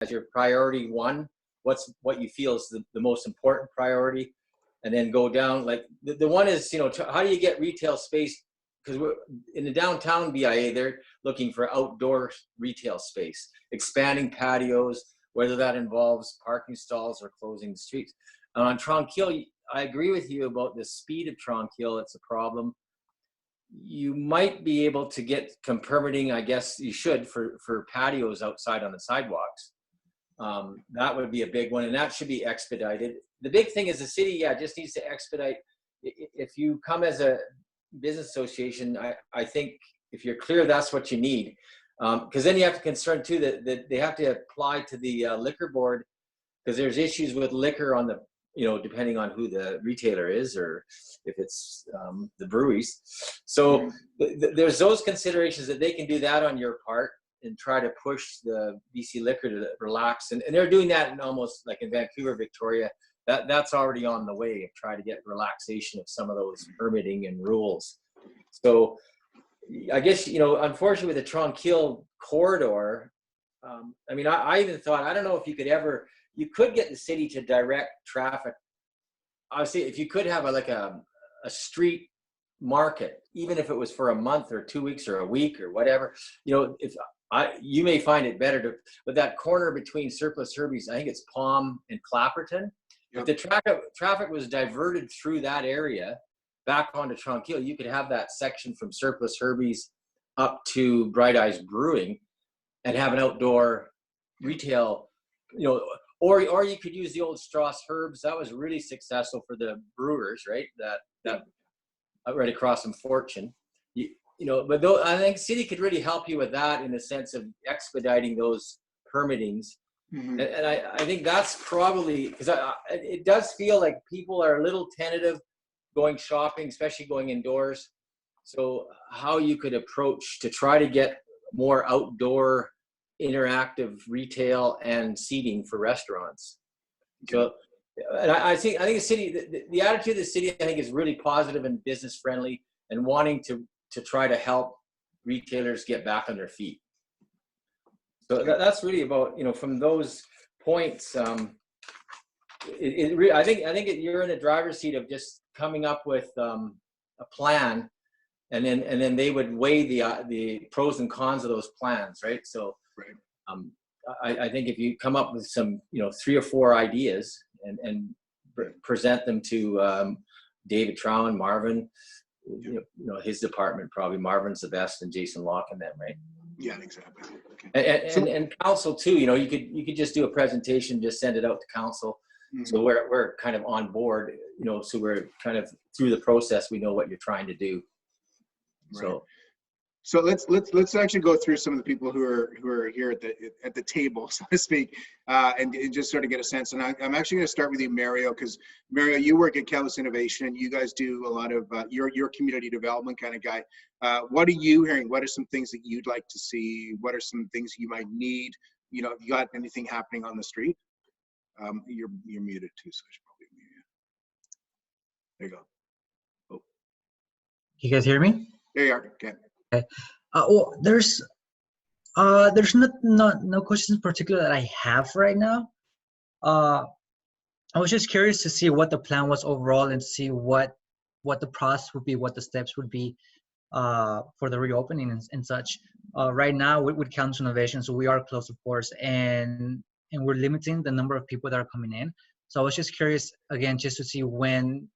as your priority one. What you feel is the most important priority, and then go down. Like the one is, how do you get retail space? Because we're in the downtown BIA, they're looking for outdoor retail space, expanding patios, whether that involves parking stalls or closing the streets. On Tranquille, I agree with you about the speed of Tranquille. It's a problem. You might be able to get some permitting, I guess you should, for patios outside on the sidewalks. That would be a big one, and that should be expedited. The big thing is the city, just needs to expedite. If you come as a business association, I think if you're clear, that's what you need. Because then you have to concern too that they have to apply to the liquor board, because there's issues with liquor on the, depending on who the retailer is or if it's the breweries. So there's those considerations that they can do that on your part and try to push the BC Liquor to relax. And they're doing that in almost like in Vancouver, Victoria. That's already on the way of trying to get relaxation of some of those permitting and rules. So I guess, unfortunately with the Tranquille corridor, I even thought, I don't know if you could get the city to direct traffic. Obviously, if you could have a street market, even if it was for a month or 2 weeks or a week or whatever, you may find it better but that corner between Surplus Herbies, I think it's Palm and Clapperton. Yep. If the traffic was diverted through that area back onto Tranquille, you could have that section from Surplus Herbies up to Bright Eyes Brewing and have an outdoor retail, or you could use the old Strauss Herbs. That was really successful for the brewers, right? That right across from Fortune. But I think city could really help you with that in the sense of expediting those permittings. Mm-hmm. And I think that's probably, because it does feel like people are a little tentative going shopping, especially going indoors. So how you could approach to try to get more outdoor interactive retail and seating for restaurants. So, and I think the city, the attitude of the city, I think, is really positive and business friendly and wanting to try to help retailers get back on their feet. So that's really about, from those points, I think you're in the driver's seat of just coming up with a plan, and then they would weigh the pros and cons of those plans, right? So I think if you come up with some, 3 or 4 ideas and present them to David Trowen, Marvin, his department, probably Marvin's the best, and Jason Locke and them, right? Yeah, exactly. Okay. And council too, you could just do a presentation, just send it out to council. Mm-hmm. So we're kind of on board, so we're kind of through the process, we know what you're trying to do. Right. So let's actually go through some of the people who are here at the table, so to speak, and just sort of get a sense. And I'm actually going to start with you, Mario, because Mario, you work at Kellis Innovation. You guys do a lot of your community development kind of guy. What are you hearing? What are some things that you'd like to see? What are some things you might need? If you got anything happening on the street? You're muted too, so I should probably mute you. There you go. Oh. You guys hear me? There you are. Okay. Okay. Well, there's no questions in particular that I have right now. I was just curious to see what the plan was overall and see what the process would be, what the steps would be for the reopening and such. Right now with Kellis Innovation, so we are closed, of course, and we're limiting the number of people that are coming in. So I was just curious again, just to see when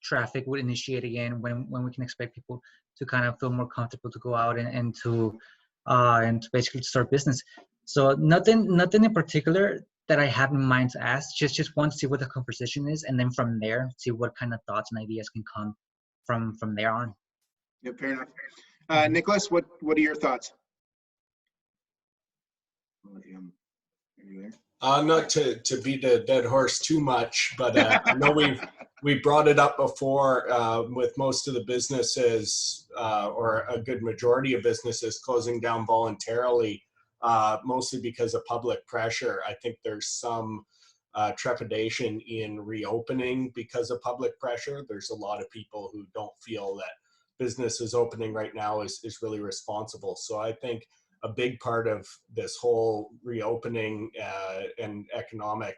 traffic would initiate again, when we can expect people to kind of feel more comfortable to go out and to basically start business. So nothing in particular that I have in mind to ask. Just want to see what the conversation is, and then from there, see what kind of thoughts and ideas can come from there on. Yeah, fair enough. Nicholas, what are your thoughts? Are you there? Not to beat a dead horse too much, but I know we brought it up before with most of the businesses or a good majority of businesses closing down voluntarily, mostly because of public pressure. I think there's some trepidation in reopening because of public pressure. There's a lot of people who don't feel that business is opening right now is really responsible. So I think a big part of this whole reopening and economic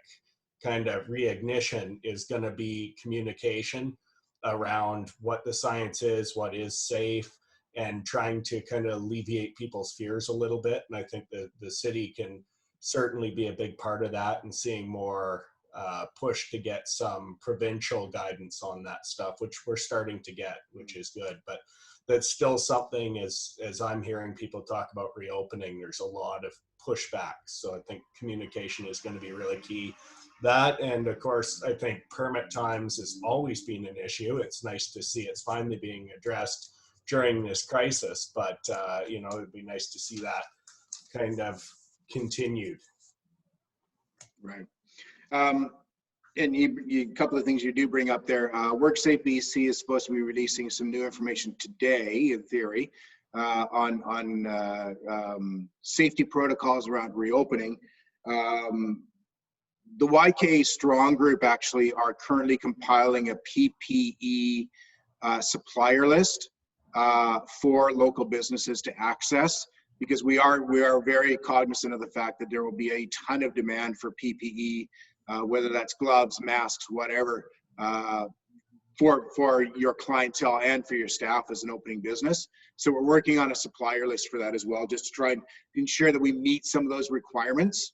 kind of reignition is going to be communication around what the science is, what is safe, and trying to kind of alleviate people's fears a little bit. And I think that the city can certainly be a big part of that, and seeing more push to get some provincial guidance on that stuff, which we're starting to get, which is good. But that's still something, as I'm hearing people talk about reopening, there's a lot of pushback. So I think communication is going to be really key. That, and of course, I think permit times has always been an issue. It's nice to see it's finally being addressed during this crisis, but you know, it'd be nice to see that kind of continued. Right. And a couple of things you do bring up there. WorkSafe BC is supposed to be releasing some new information today, in theory, on safety protocols around reopening. The YK Strong Group actually are currently compiling a PPE supplier list for local businesses to access, because we are very cognizant of the fact that there will be a ton of demand for PPE, whether that's gloves, masks, whatever, for your clientele and for your staff as an opening business. So we're working on a supplier list for that as well, just to try and ensure that we meet some of those requirements.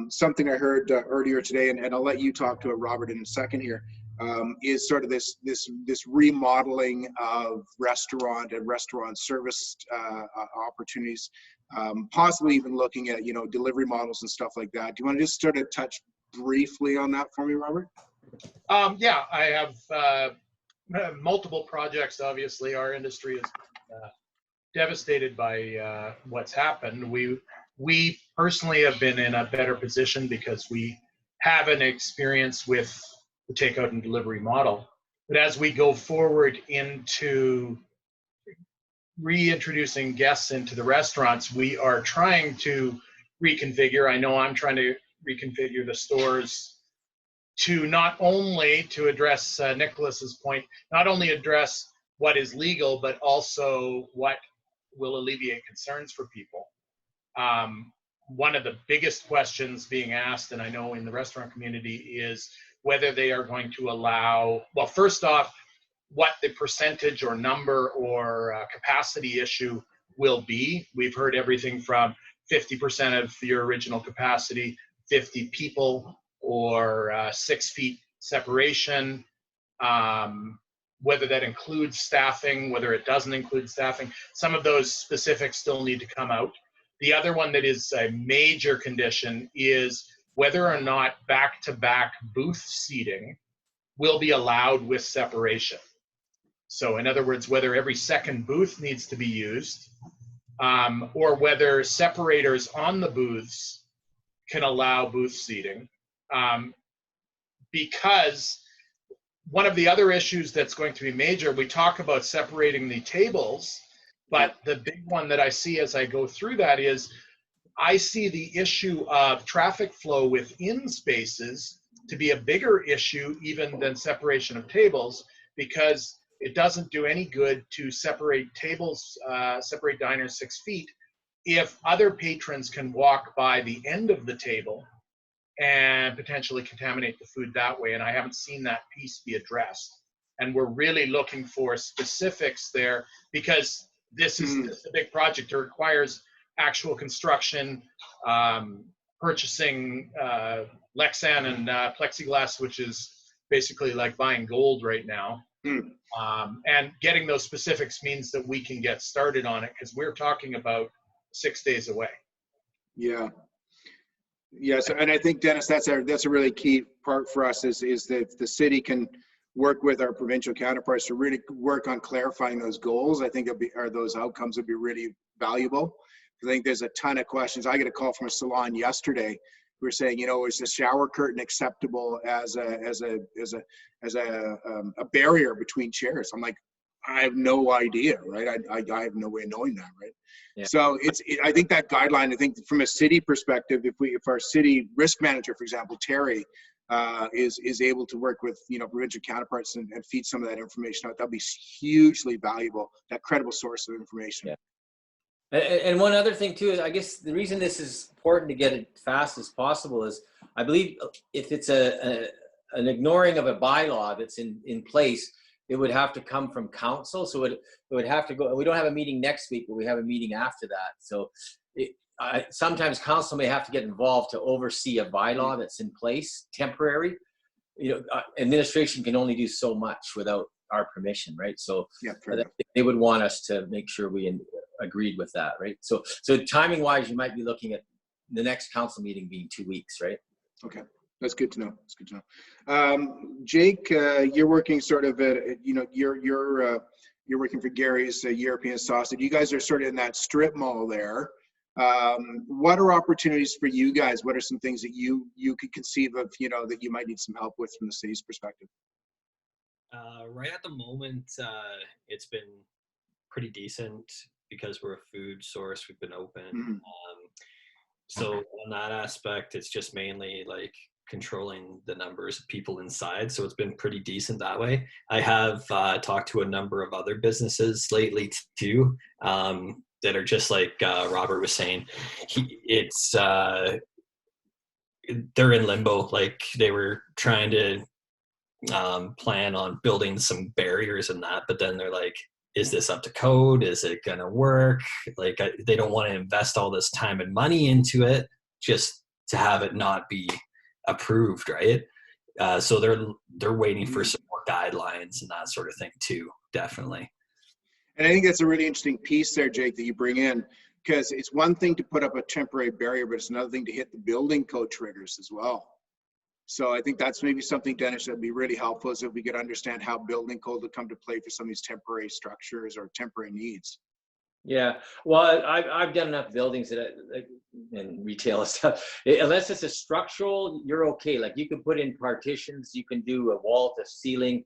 Something I heard earlier today, and I'll let you talk to it, Robert, in a second here, is sort of this remodeling of restaurant and restaurant service opportunities, possibly even looking at, you know, delivery models and stuff like that. Do you want to just sort of touch briefly on that for me, Robert? Yeah, I have multiple projects. Obviously, our industry is devastated by what's happened. We personally have been in a better position because we have an experience with the takeout and delivery model. But as we go forward into reintroducing guests into the restaurants, we are trying to reconfigure. I know I'm trying to reconfigure the stores to not only to address Nicholas's point, not only address what is legal, but also what will alleviate concerns for people. One of the biggest questions being asked, and I know in the restaurant community, is whether they are going to allow, well, first off, what the percentage or number or capacity issue will be. We've heard everything from 50% of your original capacity, 50 people, or 6 feet separation, whether that includes staffing, whether it doesn't include staffing. Some of those specifics still need to come out. The other one that is a major condition is whether or not back-to-back booth seating will be allowed with separation. So in other words, whether every second booth needs to be used, or whether separators on the booths can allow booth seating. Because one of the other issues that's going to be major, we talk about separating the tables, but the big one that I see as I go through that is I see the issue of traffic flow within spaces to be a bigger issue even than separation of tables, because it doesn't do any good to separate tables, separate diners 6 feet if other patrons can walk by the end of the table and potentially contaminate the food that way. And I haven't seen that piece be addressed. And we're really looking for specifics there, because this is a big project. It requires actual construction, purchasing Lexan and plexiglass, which is basically like buying gold right now. And getting those specifics means that we can get started on it, because we're talking about 6 days away. Yeah. Yes, and I think, Dennis, that's a really key part for us is that the city can work with our provincial counterparts to really work on clarifying those goals. I think those outcomes would be really valuable. I think there's a ton of questions. I got a call from a salon yesterday. We were saying, you know, is the shower curtain acceptable as a barrier between chairs? I'm like, I have no idea, right? I have no way of knowing that, right? Yeah. So I think that guideline, I think from a city perspective, if our city risk manager, for example, Terry, is able to work with, you know, provincial counterparts and feed some of that information out, that'll be hugely valuable, that credible source of information. Yeah. And one other thing too is, I guess the reason this is important to get it fast as possible is, I believe if it's an ignoring of a bylaw that's in place, it would have to come from council. So it would have to go. We don't have a meeting next week, but we have a meeting after that. So sometimes council may have to get involved to oversee a bylaw that's in place, temporary. Administration can only do so much without our permission, right? So Yeah, fair enough. they would want us to make sure we agreed with that, right? So timing wise, you might be looking at the next council meeting being 2 weeks, right? Okay, that's good to know. That's good to know. Jake, you're working sort of at, you're working for Gary's European Sausage. You guys are sort of in that strip mall there. What are opportunities for you guys? What are some things that you could conceive of, that you might need some help with from the city's perspective? Right at the moment, it's been pretty decent because we're a food source. We've been open. Mhm. So on that aspect, it's just mainly like controlling the numbers of people inside. So it's been pretty decent that way. I have talked to a number of other businesses lately too, that are just like Robert was saying. They're in limbo. Like they were trying to plan on building some barriers and that, but then they're like, is this up to code? Is it gonna work? Like they don't want to invest all this time and money into it just to have it not be approved, right? So they're waiting for some more guidelines and that sort of thing too, definitely. And I think that's a really interesting piece there, Jake, that you bring in, because it's one thing to put up a temporary barrier, but it's another thing to hit the building code triggers as well. So I think that's maybe something, Dennis, that'd be really helpful, is if we could understand how building code would come to play for some of these temporary structures or temporary needs. Yeah, well, I've done enough buildings and retail and stuff. Unless it's a structural, you're okay. Like you can put in partitions, you can do a wall to ceiling,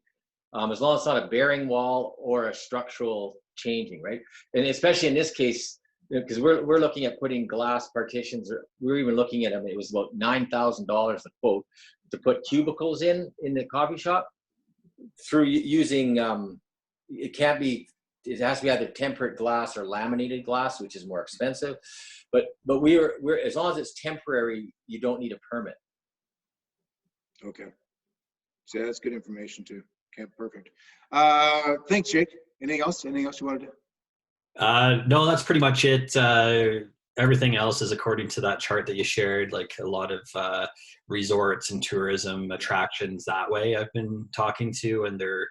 as long as it's not a bearing wall or a structural changing, right? And especially in this case, because we're looking at putting glass partitions. We're even looking at them. It was about $9,000 a quote to put cubicles in the coffee shop through using. It can't be. It has to be either tempered glass or laminated glass, which is more expensive. But we're as long as it's temporary, you don't need a permit. Okay. So that's good information too. Okay, perfect. Thanks, Jake. Anything else? Anything else you wanted to? No, that's pretty much it. Everything else is according to that chart that you shared, like a lot of resorts and tourism attractions that way I've been talking to, and they're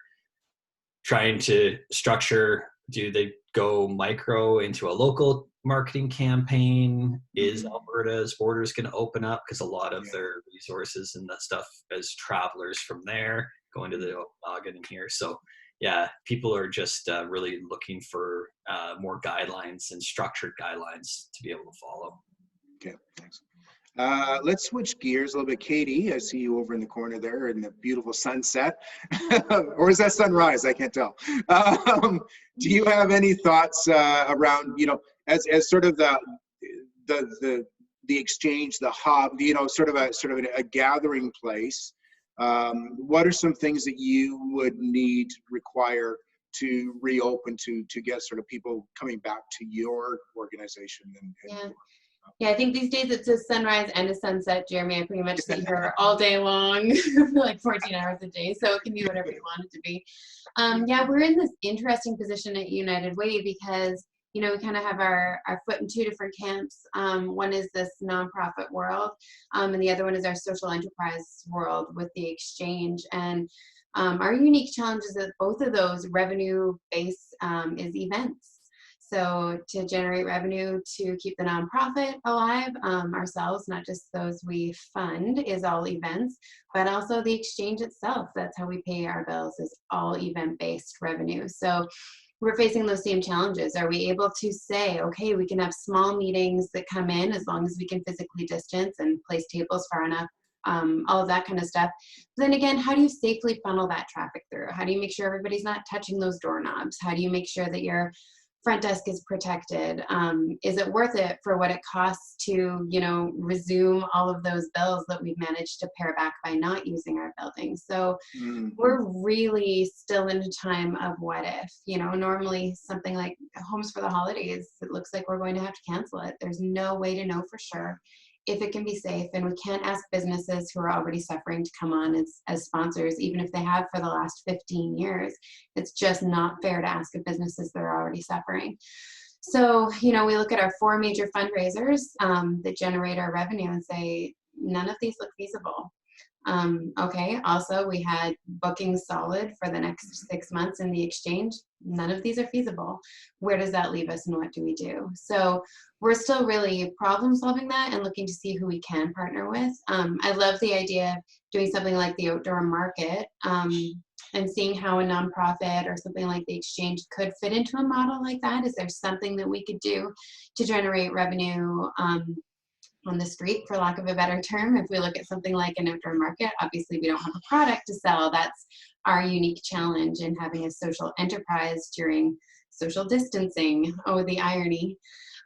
trying to structure, do they go micro into a local marketing campaign? Is Alberta's borders going to open up? Because a lot of their resources and that stuff as travelers from there going to the Okanagan and here. So yeah, people are just really looking for more guidelines and structured guidelines to be able to follow. Okay, thanks. Let's switch gears a little bit. Katie, I see you over in the corner there in the beautiful sunset. Or is that sunrise? I can't tell. Do you have any thoughts around, as sort of the exchange, the hub, sort of a gathering place? What are some things that you would require to reopen to get sort of people coming back to your organization? Yeah, I think these days it's a sunrise and a sunset, Jeremy. I pretty much sit here all day long for like 14 hours a day, so it can be whatever you want it to be. Yeah, we're in this interesting position at United Way because, we kind of have our foot in two different camps. One is this nonprofit world, and the other one is our social enterprise world with the exchange. And our unique challenge is that both of those revenue base is events. So to generate revenue to keep the nonprofit alive, ourselves, not just those we fund, is all events, but also the exchange itself. That's how we pay our bills, is all event-based revenue. So we're facing those same challenges. Are we able to say, okay, we can have small meetings that come in as long as we can physically distance and place tables far enough, all of that kind of stuff. But then again, how do you safely funnel that traffic through? How do you make sure everybody's not touching those doorknobs? How do you make sure that you're front desk is protected. Is it worth it for what it costs to, you know, resume all of those bills that we've managed to pare back by not using our building? So we're really still in a time of what if. You know, normally something like Homes for the Holidays, it looks like we're going to have to cancel it. There's no way to know for sure if it can be safe, and we can't ask businesses who are already suffering to come on as sponsors, even if they have for the last 15 years. It's just not fair to ask of businesses that are already suffering. So, you know, we look at our 4 major fundraisers that generate our revenue and say, none of these look feasible. Okay, also we had bookings solid for the next 6 months in the exchange. None of these are feasible. Where does that leave us and what do we do? So we're still really problem solving that and looking to see who we can partner with. I love the idea of doing something like the outdoor market and seeing how a nonprofit or something like the exchange could fit into a model like that. Is there something that we could do to generate revenue on the street, for lack of a better term? If we look at something like an outdoor market, obviously we don't have a product to sell. That's our unique challenge in having a social enterprise during social distancing. Oh, the irony.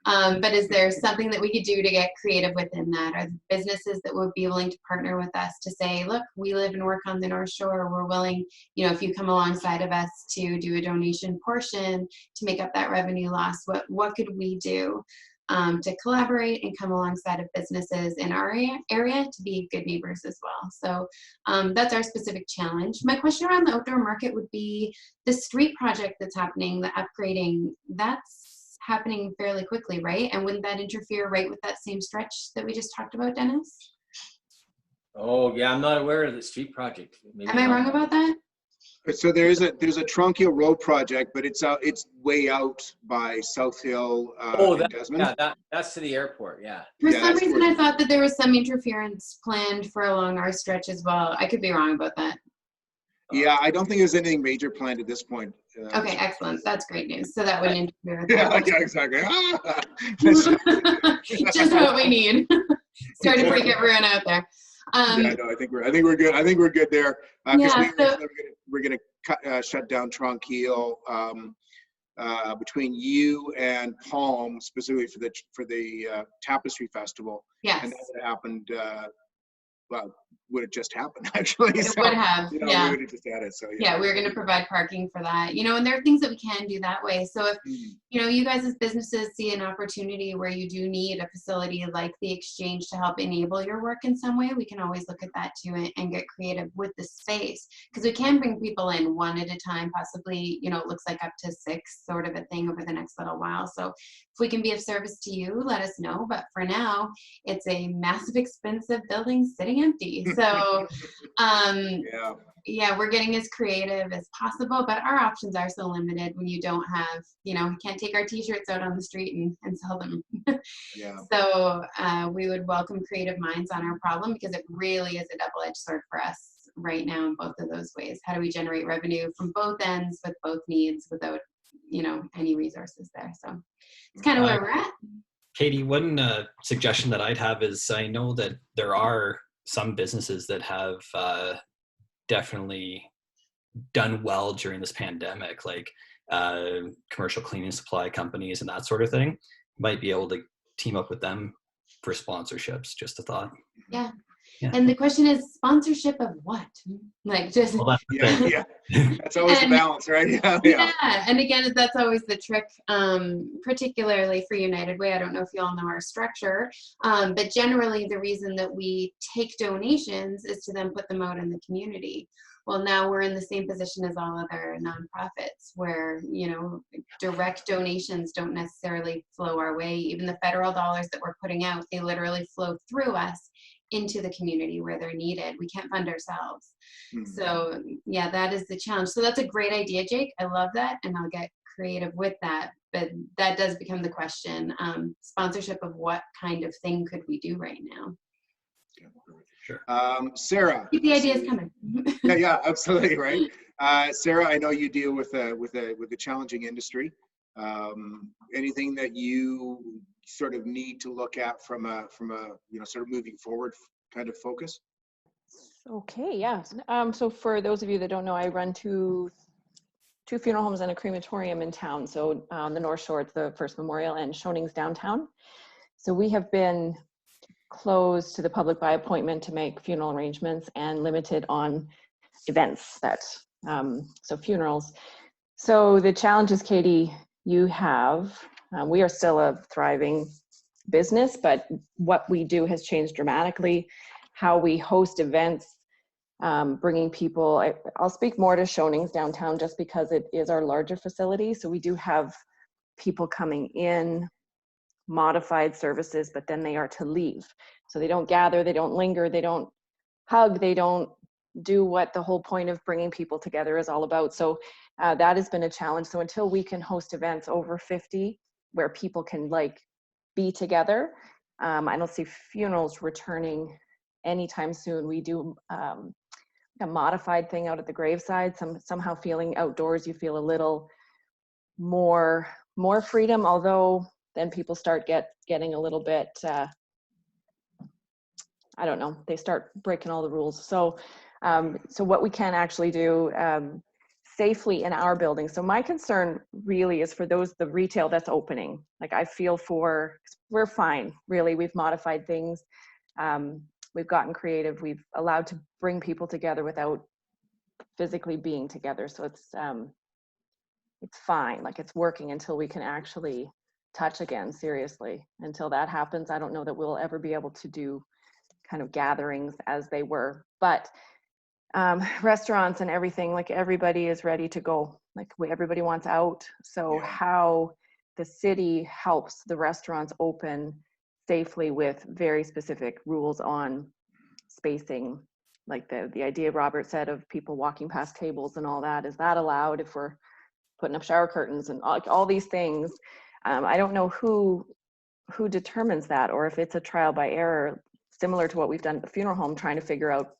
But is there something that we could do to get creative within that? Are there businesses that would be willing to partner with us to say, look, we live and work on the North Shore. We're willing, you know, if you come alongside of us to do a donation portion to make up that revenue loss, what could we do to collaborate and come alongside of businesses in our area to be good neighbors as well? So that's our specific challenge. My question around the outdoor market would be the street project that's happening, the upgrading, that's happening fairly quickly, right? And wouldn't that interfere right with that same stretch that we just talked about, Dennis? Oh, yeah, I'm not aware of the street project. Maybe Am I not. wrong about that? So there's a Trunk Hill Road project, but it's way out by South Hill Oh, and Desmond. yeah, that's to the airport, yeah. For Yeah, some that's reason, where- I thought that there was some interference planned for along our stretch as well. I could be wrong about that. Yeah, I don't think there's anything major planned at this point. Okay, excellent. That's great news. So that wouldn't interfere with Yeah, that. yeah, exactly. Just what we need. Sorry to freak everyone out there. Yeah, no, I think we're good. I think we're good there. 'Cause Yeah, so- we're gonna shut down Trunk Hill between you and Palm, specifically for the Tapestry Festival, Yes, and that would have happened. Well, would have just happened actually. it So, would have. you know, Yeah. we would have just had it. So Yeah, we're going to provide parking for that, you know, and there are things that we can do that way. So if, you know, you guys as businesses see an opportunity where you do need a facility like the exchange to help enable your work in some way, we can always look at that too and get creative with the space, because we can bring people in one at a time, possibly, you know, it looks like up to 6 sort of a thing over the next little while. So if we can be of service to you, let us know. But for now, it's a massive, expensive building sitting empty. So, yeah, we're getting as creative as possible, but our options are so limited when you don't have, you know, we can't take our t-shirts out on the street and sell them. Yeah. So we would welcome creative minds on our problem, because it really is a double-edged sword for us right now in both of those ways. How do we generate revenue from both ends with both needs without, you know, any resources there? So it's kind of where we're at. Katie, one suggestion that I'd have is, I know that there are some businesses that have definitely done well during this pandemic, like commercial cleaning supply companies and that sort of thing. Might be able to team up with them for sponsorships. Just a thought. Yeah. Yeah. And the question is, sponsorship of what? Like just Well, that's the Yeah, thing. yeah. That's always the And- balance, right? Yeah, Yeah, and again, that's always the trick, particularly for United Way. I don't know if you all know our structure, but generally the reason that we take donations is to then put them out in the community. Well, now we're in the same position as all other nonprofits, where, you know, direct donations don't necessarily flow our way. Even the federal dollars that we're putting out, they literally flow through us into the community where they're needed. We can't fund ourselves. So yeah, that is the challenge. So that's a great idea, Jake. I love that, and I'll get creative with that. But that does become the question. Sponsorship of what kind of thing could we do right now? Sarah. Keep the ideas coming. Yeah, absolutely, right. Sarah, I know you deal with a challenging industry. Anything that you sort of need to look at from a you know, sort of moving forward kind of focus? Okay, yeah. So for those of you that don't know, I run two 2 funeral homes and a crematorium in town. So on the North Shore, it's the First Memorial and Shonings downtown. So we have been closed to the public by appointment to make funeral arrangements and limited on events that, so funerals. So the challenges, Katie, you have, we are still a thriving business, but what we do has changed dramatically. How we host events, bringing people, I'll speak more to Shonings downtown just because it is our larger facility. So we do have people coming in, modified services, but then they are to leave. So they don't gather, they don't linger, they don't hug, they don't do what the whole point of bringing people together is all about. So that has been a challenge. So until we can host events over 50 where people can like be together, I don't see funerals returning anytime soon. We do a modified thing out at the graveside. Somehow feeling outdoors, you feel a little more freedom, although then people start getting a little bit, I don't know, they start breaking all the rules. So what we can actually do safely in our building. So my concern really is for the retail that's opening. Like I feel we're fine, really. We've modified things. We've gotten creative. We've allowed to bring people together without physically being together. So it's fine, like it's working until we can actually touch again, seriously. Until that happens, I don't know that we'll ever be able to do kind of gatherings as they were. But restaurants and everything, like everybody is ready to go. Like everybody wants out. So how the city helps the restaurants open safely with very specific rules on spacing, like the idea Robert said of people walking past tables and all that, is that allowed if we're putting up shower curtains and all these things? I don't know who determines that, or if it's a trial by error, similar to what we've done at the funeral home, trying to figure out,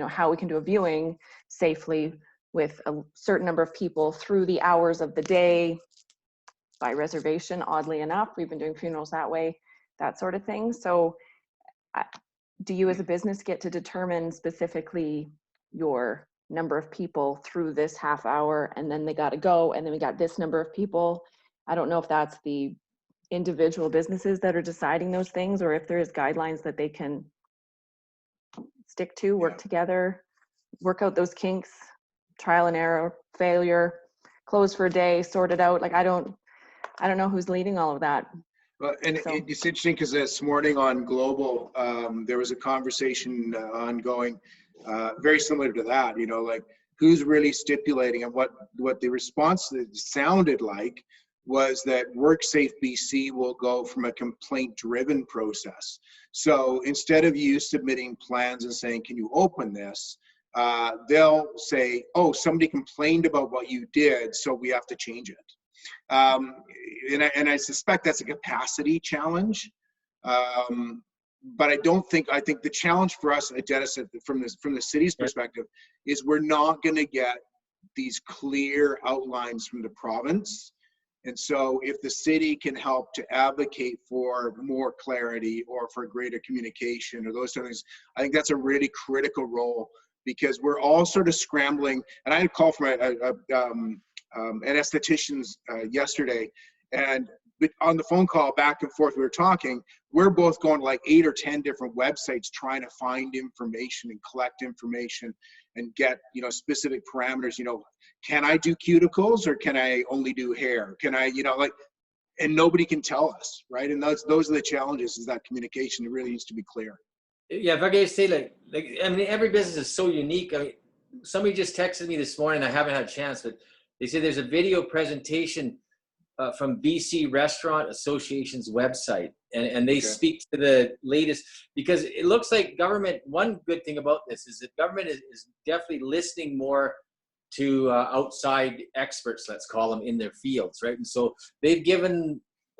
how we can do a viewing safely with a certain number of people through the hours of the day by reservation. Oddly enough, we've been doing funerals that way, that sort of thing. So do you as a business get to determine specifically your number of people through this half hour, and then they got to go, and then we got this number of people? I don't know if that's the individual businesses that are deciding those things, or if there is guidelines that they can stick to, work together, work out those kinks, trial and error, failure, close for a day, sort it out. Like I don't know who's leading all of that. Well, and So. it's interesting because this morning on Global, there was a conversation ongoing, very similar to that, like who's really stipulating, and what the response that sounded like was that WorkSafe BC will go from a complaint-driven process. So instead of you submitting plans and saying, can you open this? They'll say, oh, somebody complained about what you did, so we have to change it. And I suspect that's a capacity challenge. But I think the challenge for us at Dennis from the city's perspective is we're not going to get these clear outlines from the province. And so if the city can help to advocate for more clarity or for greater communication or those sort of things, I think that's a really critical role, because we're all sort of scrambling. And I had a call from an esthetician yesterday, and on the phone call back and forth, we were talking, we're both going to like 8 or 10 different websites trying to find information and collect information and get, specific parameters, can I do cuticles or can I only do hair? Can I, and nobody can tell us, right? And those are the challenges, is that communication. It really needs to be clear. Yeah, if I could say every business is so unique. Somebody just texted me this morning, I haven't had a chance, but they said there's a video presentation from BC Restaurant Association's website, and they speak to the latest, because it looks like government, one good thing about this is that government is definitely listening more to outside experts, let's call them, in their fields, right? And so it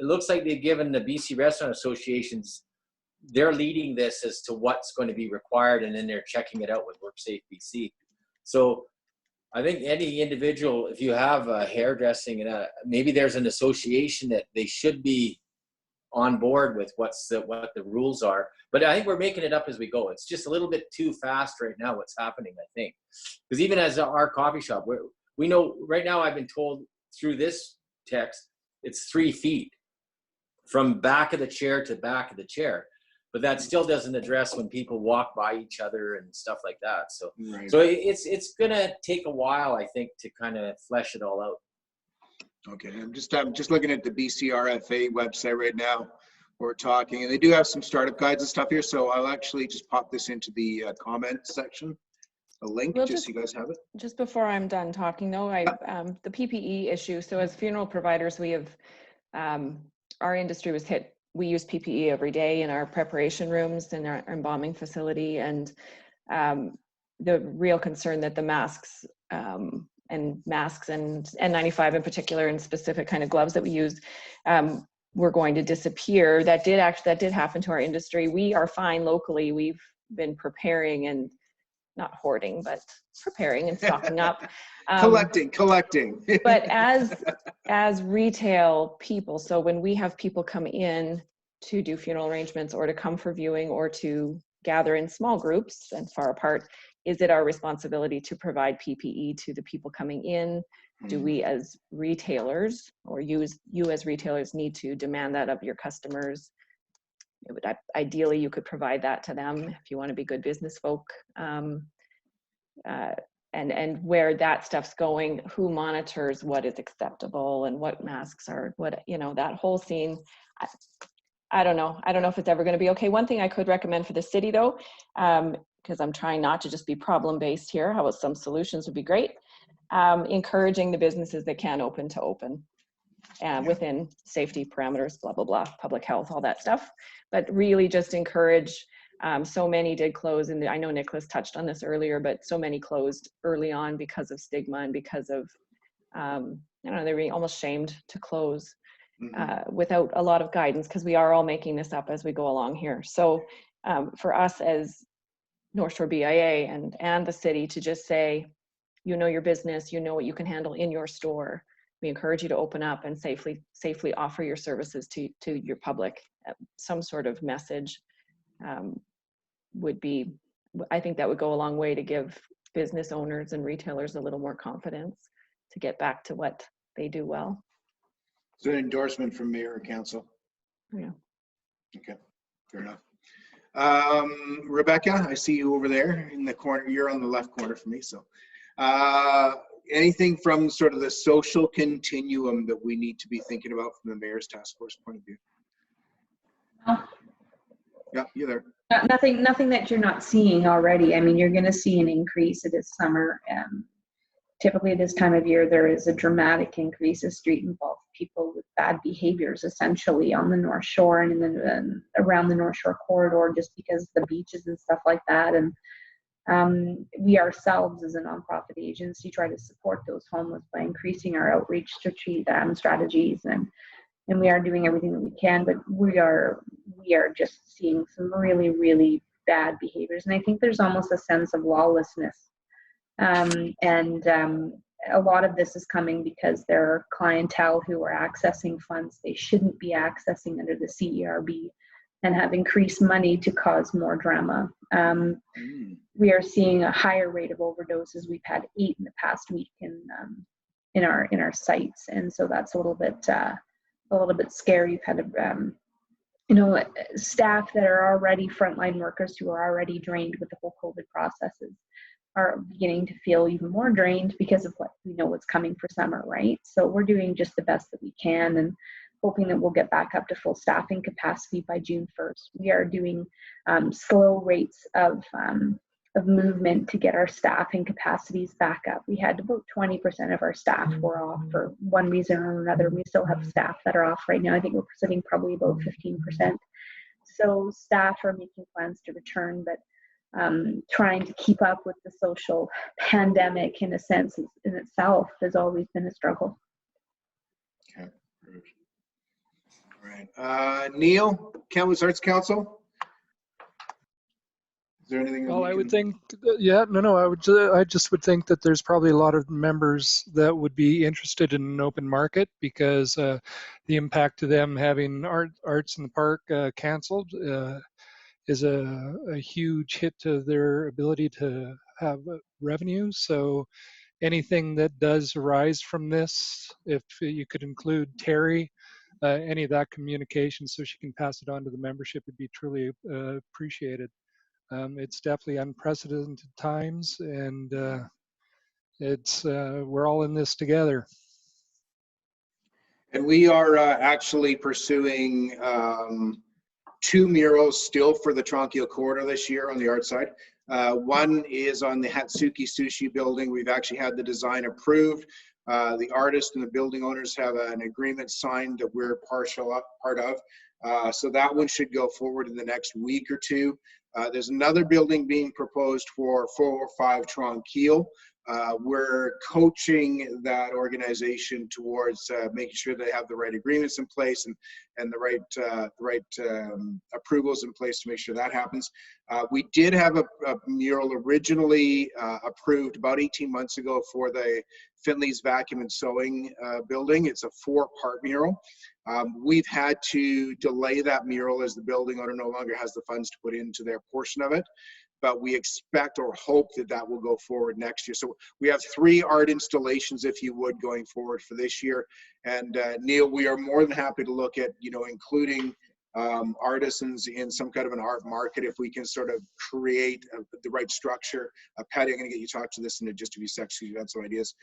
looks like they've given the BC Restaurant Associations, they're leading this as to what's going to be required, and then they're checking it out with WorkSafe BC. So I think any individual, if you have hairdressing, and maybe there's an association that they should be on board with what the rules are. But I think we're making it up as we go. It's just a little bit too fast right now what's happening, I think. Because even as our coffee shop, we know right now, I've been told through this text, it's 3 feet from back of the chair to back of the chair. But that still doesn't address when people walk by each other and stuff like that. So, Right. so it's gonna take a while, I think, to kind of flesh it all out. Okay, I'm just looking at the BCRFA website right now. We're talking, and they do have some startup guides and stuff here. So I'll actually just pop this into the comment section, a link, We'll just so you guys have it. Just before I'm done talking though, the PPE issue. So as funeral providers, we have, our industry was hit. We use PPE every day in our preparation rooms in our embalming facility. And the real concern that the masks and N95 in particular, and specific kind of gloves that we use, were going to disappear. That did happen to our industry. We are fine locally. We've been preparing and not hoarding, but preparing and stocking up. Collecting. But as retail people, so when we have people come in to do funeral arrangements or to come for viewing or to gather in small groups and far apart, is it our responsibility to provide PPE to the people coming in? Do we as retailers, or you as retailers, need to demand that of your customers? It would, ideally, you could provide that to them if you want to be good business folk. And where that stuff's going, who monitors what is acceptable and what masks are, what, that whole scene. I don't know. I don't know if it's ever going to be okay. One thing I could recommend for the city though, because I'm trying not to just be problem-based here, how about some solutions would be great. Encouraging the businesses that can open to open within safety parameters, blah, blah, blah, public health, all that stuff. But really just encourage. So many did close, and I know Nicholas touched on this earlier, but so many closed early on because of stigma and because of, they were almost shamed to close without a lot of guidance, because we are all making this up as we go along here. So for us as North Shore BIA and the city to just say, your business, what you can handle in your store. We encourage you to open up and safely offer your services to your public. Some sort of message would be, I think that would go a long way to give business owners and retailers a little more confidence to get back to what they do well. It's an endorsement from mayor or council. Yeah. Okay, fair enough. Rebecca, I see you over there in the corner. You're on the left corner for me. So anything from sort of the social continuum that we need to be thinking about from the mayor's task force point of view? Yeah, you're there. Nothing that you're not seeing already. I mean, you're going to see an increase. It is summer. Typically this time of year, there is a dramatic increase of street involved people with bad behaviors, essentially on the North Shore and then around the North Shore corridor, just because the beaches and stuff like that. And we ourselves as a nonprofit agency try to support those homeless by increasing our outreach strategies, and we are doing everything that we can, but we are just seeing some really, really bad behaviors. And I think there's almost a sense of lawlessness. A lot of this is coming because there are clientele who are accessing funds they shouldn't be accessing under the CERB and have increased money to cause more drama. We are seeing a higher rate of overdoses. We've had 8 in the past week in our sites, and so that's a little bit scary. You've had staff that are already frontline workers who are already drained with the whole COVID processes are beginning to feel even more drained because of what we know what's coming for summer, right? So we're doing just the best that we can and hoping that we'll get back up to full staffing capacity by June 1st. We are doing slow rates of movement to get our staffing capacities back up. We had about 20% of our staff were off for one reason or another. We still have staff that are off right now. I think we're sitting probably about 15%. So staff are making plans to return, but trying to keep up with the social pandemic in a sense in itself has always been a struggle. Okay. All right. Neil, Kamloops Arts Council. Is there anything? Well, I would think, I just would think that there's probably a lot of members that would be interested in an open market because the impact to them having arts in the park canceled is a huge hit to their ability to have revenue. So anything that does arise from this, if you could include Terry, any of that communication so she can pass it on to the membership would be truly appreciated. It's definitely unprecedented times, and we're all in this together. And we are actually pursuing 2 murals still for the Tranquil Corridor this year on the art side. One is on the Hatsuki Sushi building. We've actually had the design approved. The artist and the building owners have an agreement signed that we're part of. So that one should go forward in the next week or two. There's another building being proposed for 405 Tranquil. We're coaching that organization towards making sure they have the right agreements in place and the right approvals in place to make sure that happens. We did have a mural originally approved about 18 months ago for the Finley's Vacuum and Sewing building. It's a 4-part mural. We've had to delay that mural as the building owner no longer has the funds to put into their portion of it. But we expect or hope that that will go forward next year. So we have 3 art installations, if you would, going forward for this year. And Neil, we are more than happy to look at, including artisans in some kind of an art market if we can sort of create the right structure. Patty, I'm going to get you to talk to this in just a few seconds because you had some ideas.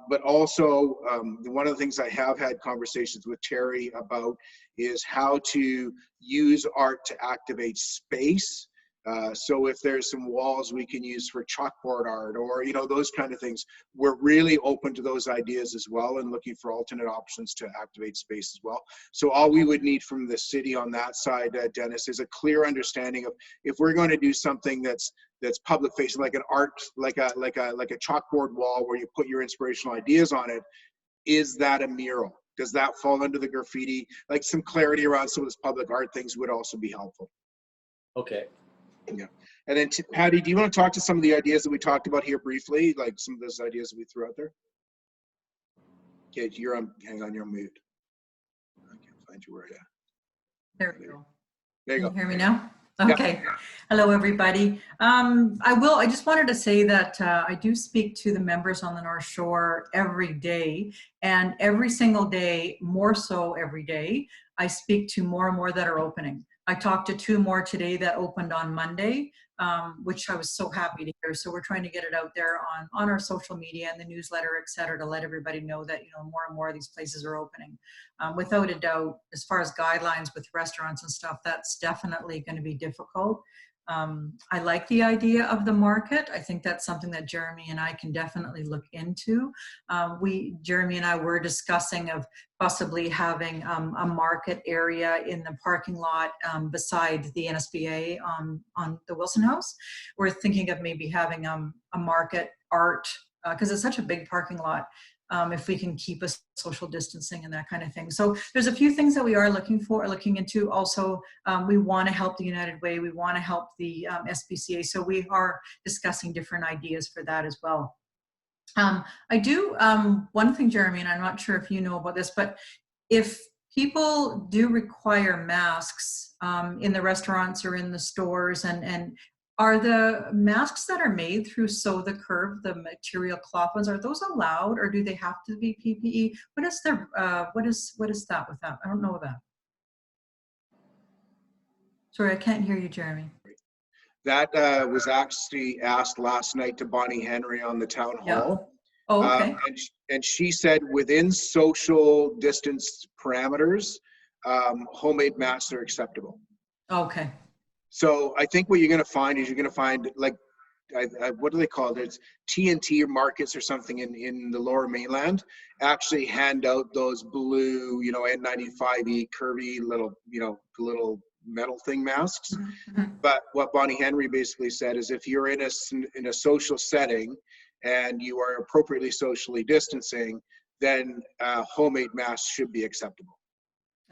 But also, one of the things I have had conversations with Terry about is how to use art to activate space. So if there's some walls we can use for chalkboard art or, those kind of things, we're really open to those ideas as well and looking for alternate options to activate space as well. So all we would need from the city on that side, Dennis, is a clear understanding of if we're going to do something that's public facing, like an art, like a chalkboard wall where you put your inspirational ideas on it, is that a mural? Does that fall under the graffiti? Like some clarity around some of those public art things would also be helpful. Okay. Yeah. And then Patty, do you want to talk to some of the ideas that we talked about here briefly, like some of those ideas that we threw out there? Okay, hang on, you're on mute. I can't find you where you are. There we go. There you go. Can you hear me now? Okay. Yeah. Hello, everybody. I just wanted to say that I do speak to the members on the North Shore every day, and every single day, more so every day, I speak to more and more that are opening. I talked to 2 more today that opened on Monday, which I was so happy to hear. So we're trying to get it out there on our social media and the newsletter, et cetera, to let everybody know that, more and more of these places are opening. Without a doubt, as far as guidelines with restaurants and stuff, that's definitely going to be difficult. I like the idea of the market. I think that's something that Jeremy and I can definitely look into. Jeremy and I were discussing of possibly having a market area in the parking lot beside the NSBA on the Wilson House. We're thinking of maybe having a market art because it's such a big parking lot. If we can keep us social distancing and that kind of thing. So there's a few things that we are looking into. Also, we want to help the United Way. We want to help the SPCA. So we are discussing different ideas for that as well. I do, one thing, Jeremy, and I'm not sure if you know about this, but if people do require masks in the restaurants or in the stores, and are the masks that are made through Sew the Curve, the material cloth ones, are those allowed, or do they have to be PPE? What is that with that? I don't know that. Sorry, I can't hear you, Jeremy. That was actually asked last night to Bonnie Henry on the town hall. Oh, okay. And she said within social distance parameters, homemade masks are acceptable. Okay. So I think what you're going to find is like, what do they call it? It's TNT markets or something in the lower mainland actually hand out those blue, N95 curvy little, little metal thing masks. Mm-hmm. But what Bonnie Henry basically said is if you're in a social setting and you are appropriately socially distancing, then homemade masks should be acceptable.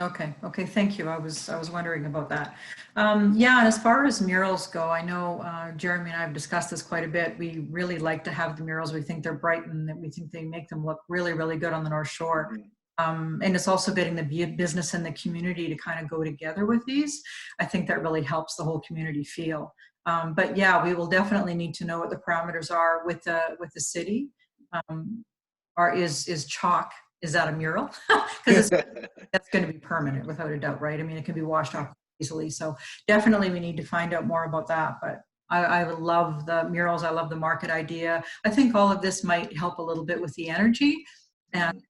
Okay, thank you. I was wondering about that. Yeah, and as far as murals go, I know Jeremy and I have discussed this quite a bit. We really like to have the murals. We think they're bright and that we think they make them look really, really good on the North Shore. And it's also getting the business and the community to kind of go together with these. I think that really helps the whole community feel. But yeah, we will definitely need to know what the parameters are with the city. is chalk. Is that a mural? Because that's going to be permanent without a doubt, right? I mean, it can be washed off easily. So definitely we need to find out more about that. But I love the murals. I love the market idea. I think all of this might help a little bit with the energy. And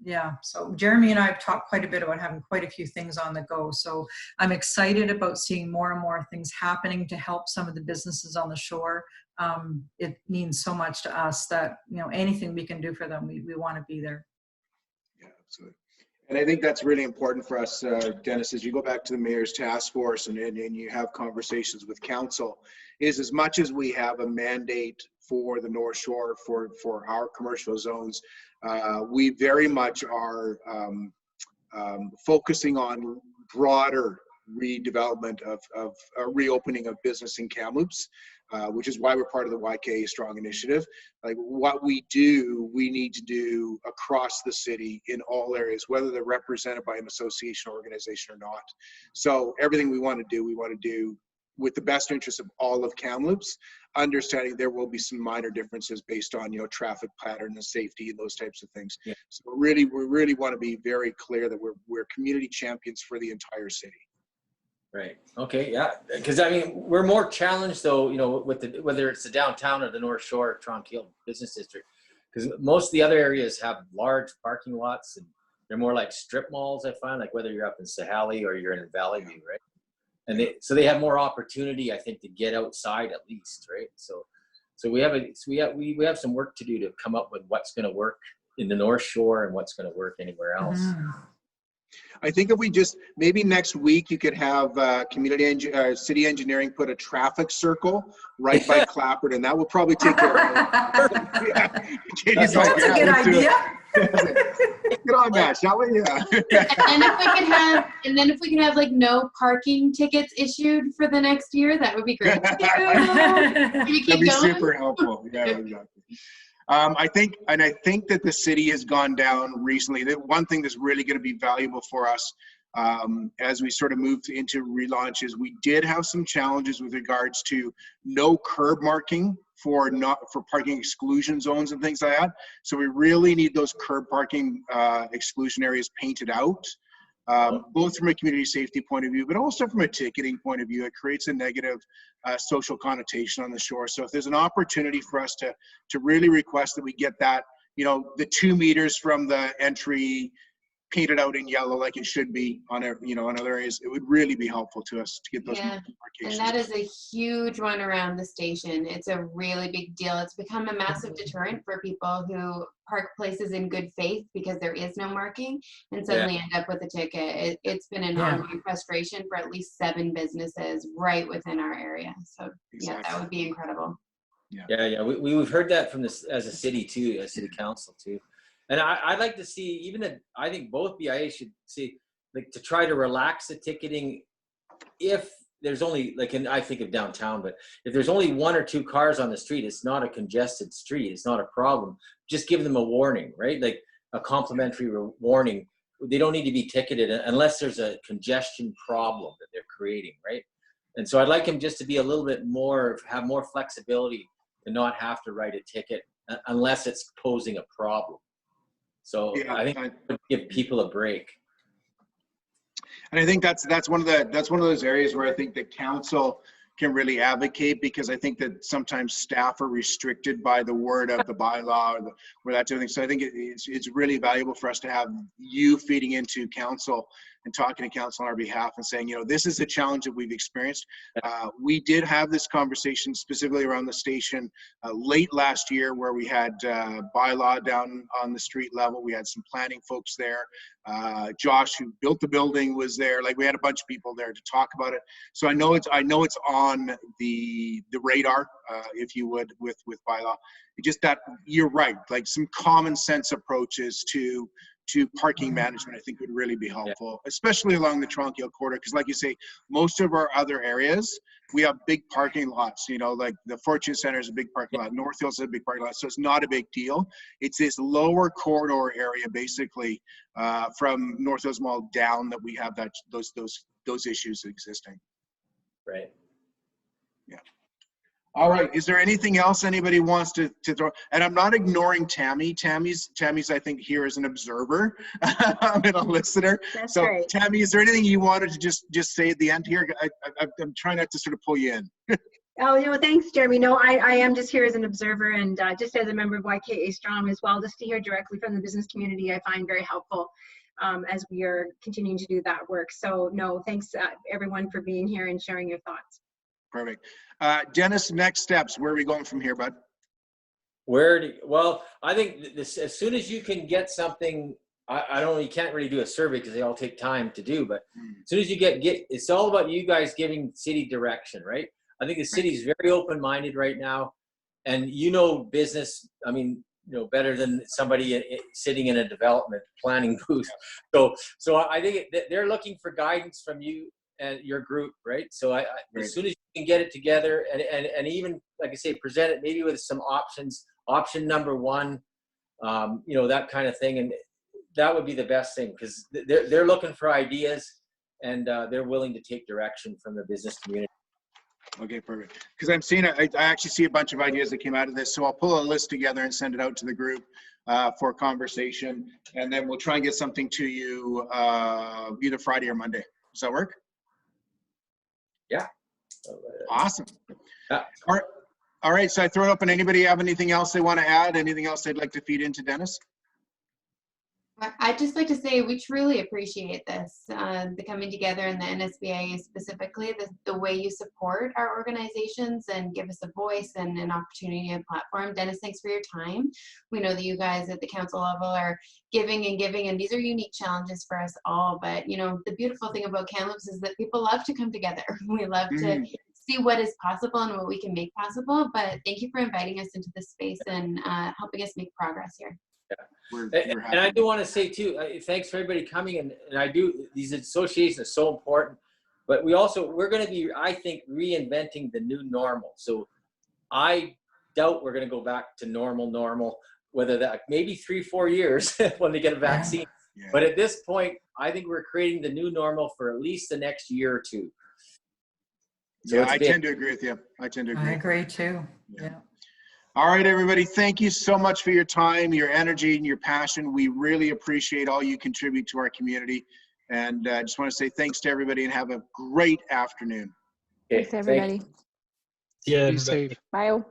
yeah, so Jeremy and I have talked quite a bit about having quite a few things on the go. So I'm excited about seeing more and more things happening to help some of the businesses on the shore. It means so much to us that, you know, anything we can do for them, we want to be there. Yeah, absolutely. And I think that's really important for us, Dennis, as you go back to the mayor's task force and you have conversations with council, is as much as we have a mandate for the North Shore for our commercial zones, we very much are focusing on broader redevelopment of reopening of business in Kamloops, which is why we're part of the YK Strong Initiative. Like what we do, we need to do across the city in all areas, whether they're represented by an association or organization or not. So everything we want to do with the best interest of all of Kamloops, understanding there will be some minor differences based on, you know, traffic pattern and safety and those types of things. Yeah. So we really want to be very clear that we're community champions for the entire city. Right. Okay. Yeah. Because I mean, we're more challenged though, you know, with whether it's the downtown or the North Shore Toronto Business District, because most of the other areas have large parking lots and they're more like strip malls. I find, like whether you're up in Sahali or you're in Valley View, right? And they have more opportunity, I think, to get outside at least, right? So we have some work to do to come up with what's going to work in the North Shore and what's going to work anywhere else. I think if we just, maybe next week you could have city engineering put a traffic circle right by Clapperton, and that will probably take care of it. Yeah. That's a good idea. Get on that, shall we? Yeah. And then if we can have like no parking tickets issued for the next year, that would be great. That'd be super helpful. Yeah, exactly. I think that the city has gone down recently. That one thing that's really going to be valuable for us as we sort of move into relaunch is we did have some challenges with regards to no curb marking for parking exclusion zones and things like that. So we really need those curb parking exclusion areas painted out. Both from a community safety point of view, but also from a ticketing point of view. It creates a negative social connotation on the shore. So if there's an opportunity for us to really request that we get that, you know, the 2 meters from the entry painted out in yellow like it should be on other areas, it would really be helpful to us to get those demarcations. And that is a huge one around the station. It's a really big deal. It's become a massive deterrent for people who park places in good faith because there is no marking and suddenly end up with a ticket. It's been an ongoing frustration for at least 7 businesses right within our area. So yeah, that would be incredible. Yeah. We've heard that from this as a city too, as city council too. And I'd like to see I think both BIA should see, like, to try to relax the ticketing if there's only, like, and I think of downtown, but if there's only 1 or 2 cars on the street, it's not a congested street. It's not a problem. Just give them a warning, right? Like a complimentary warning. They don't need to be ticketed unless there's a congestion problem that they're creating, right? And so I'd like them just to be a little bit more, have more flexibility to not have to write a ticket unless it's posing a problem. So I think give people a break. And I think that's one of those areas where I think the council can really advocate, because I think that sometimes staff are restricted by the word of the bylaw or that type of thing. So I think it's really valuable for us to have you feeding into council and talking to council on our behalf and saying, you know, this is a challenge that we've experienced. We did have this conversation specifically around the station late last year, where we had bylaw down on the street level. We had some planning folks there. Josh, who built the building, was there. Like, we had a bunch of people there to talk about it. So I know it's on the radar, if you would, with bylaw. Just that, you're right. Like, some common sense approaches to parking management, I think, would really be helpful, especially along the Tronquil corridor. Because, like you say, most of our other areas, we have big parking lots. You know, like the Fortune Center is a big parking lot. North Hills is a big parking lot, so it's not a big deal. It's this lower corridor area, basically, from North Hills Mall down, that we have those issues existing. Right. Yeah. All right. Is there anything else anybody wants to throw? And I'm not ignoring Tammy. Tammy's I think here as an observer and a listener. That's So right. Tammy, is there anything you wanted to just say at the end here? I'm trying not to sort of pull you in. Oh, no, thanks, Jeremy. No, I am just here as an observer and just as a member of YKA Strong as well, just to hear directly from the business community, I find very helpful as we are continuing to do that work. So no, thanks everyone for being here and sharing your thoughts. Perfect. Dennis, next steps. Where are we going from here, bud? Well, I think this, as soon as you can get something, I don't, you can't really do a survey because they all take time to do, but as soon as you get, it's all about you guys giving city direction, right? I think the city's very open-minded right now, and business, I mean, better than somebody sitting in a development planning booth. So I think they're looking for guidance from you and your group, right? So as soon as you can get it together and even, like I say, present it maybe with some options, option number one, that kind of thing. And that would be the best thing, because they're looking for ideas, and they're willing to take direction from the business community. Okay, perfect. Because I'm seeing, I actually see a bunch of ideas that came out of this. So I'll pull a list together and send it out to the group for conversation. And then we'll try and get something to you either Friday or Monday. Does that work? Yeah. Awesome. All right. So I throw it up, and anybody have anything else they want to add? Anything else they'd like to feed into Dennis? I'd just like to say we truly appreciate this, the coming together in the NSBIA specifically, the way you support our organizations and give us a voice and an opportunity and platform. Dennis, thanks for your time. We know that you guys at the council level are giving, and these are unique challenges for us all. But, the beautiful thing about Kamloops is that people love to come together. We love to see what is possible and what we can make possible. But thank you for inviting us into this space and helping us make progress here. And I do want to say too, thanks for everybody coming, and these associations are so important, but we're going to be, I think, reinventing the new normal. So I doubt we're going to go back to normal, whether that maybe 3-4 years when they get a vaccine. Yeah. But at this point, I think we're creating the new normal for at least the next year or two. So yeah, I tend to agree with you. I agree too. Yeah. All right, everybody. Thank you so much for your time, your energy, and your passion. We really appreciate all you contribute to our community. And I just want to say thanks to everybody and have a great afternoon. Thanks, everybody. Yeah. Be safe. Bye.